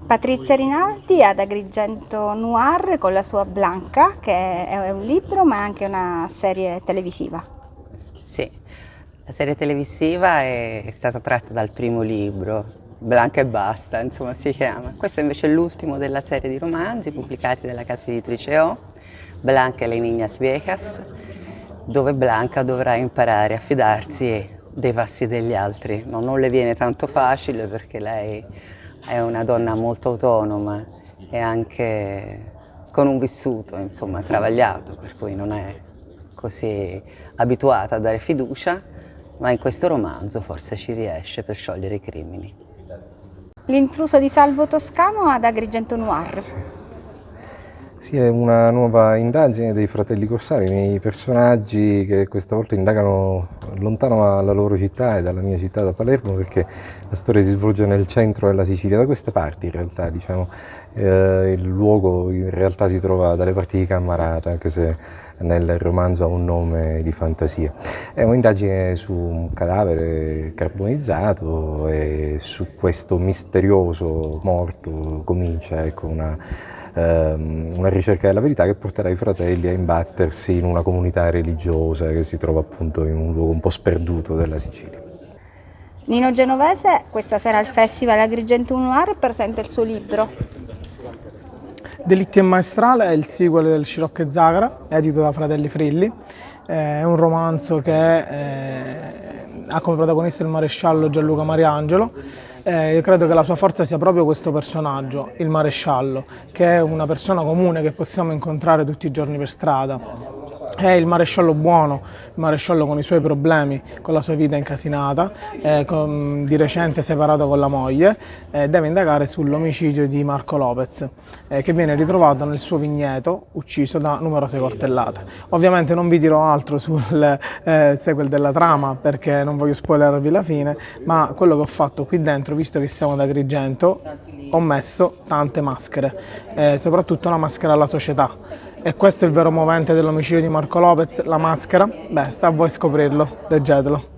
Patrizia Rinaldi ad Agrigento Noir con la sua Blanca, che è un libro ma è anche una serie televisiva. Sì, la serie televisiva è stata tratta dal primo libro, Blanca e basta, insomma si chiama. Questo invece è l'ultimo della serie di romanzi pubblicati dalla casa editrice O, Blanca e le Niñas Viejas, dove Blanca dovrà imparare a fidarsi dei passi degli altri. No, non le viene tanto facile perché lei è una donna molto autonoma e anche con un vissuto, insomma, travagliato, per cui non è così abituata a dare fiducia, ma in questo romanzo forse ci riesce per sciogliere i crimini. L'intruso di Salvo Toscano ad Agrigento Noir. Sì, è una nuova indagine dei fratelli Corsari, miei personaggi che questa volta indagano lontano dalla loro città e dalla mia città, da Palermo, perché la storia si svolge nel centro della Sicilia, da queste parti in realtà, diciamo. Il luogo in realtà si trova dalle parti di Cammarata, anche se nel romanzo ha un nome di fantasia. È un'indagine su un cadavere carbonizzato e su questo misterioso morto comincia, ecco, una ricerca della verità che porterà i fratelli a imbattersi in una comunità religiosa che si trova appunto in un luogo un po' sperduto della Sicilia. Nino Genovese questa sera al Festival Agrigento Noir presenta il suo libro. Delitti e Maestrale è il sequel del Scirocco e Zagara, edito da Fratelli Frilli. È un romanzo che ha come protagonista il maresciallo Gianluca Mariangelo. Io credo che la sua forza sia proprio questo personaggio, il maresciallo, che è una persona comune che possiamo incontrare tutti i giorni per strada. È il maresciallo buono, il maresciallo con i suoi problemi, con la sua vita incasinata, di recente separato con la moglie, deve indagare sull'omicidio di Marco Lopez, che viene ritrovato nel suo vigneto, ucciso da numerose coltellate. Ovviamente non vi dirò altro sul sequel della trama perché non voglio spoilerarvi la fine, ma quello che ho fatto qui dentro, visto che siamo ad Agrigento, ho messo tante maschere, soprattutto una maschera alla società. E questo è il vero movente dell'omicidio di Marco Lopez, la maschera? Beh, sta a voi scoprirlo, leggetelo.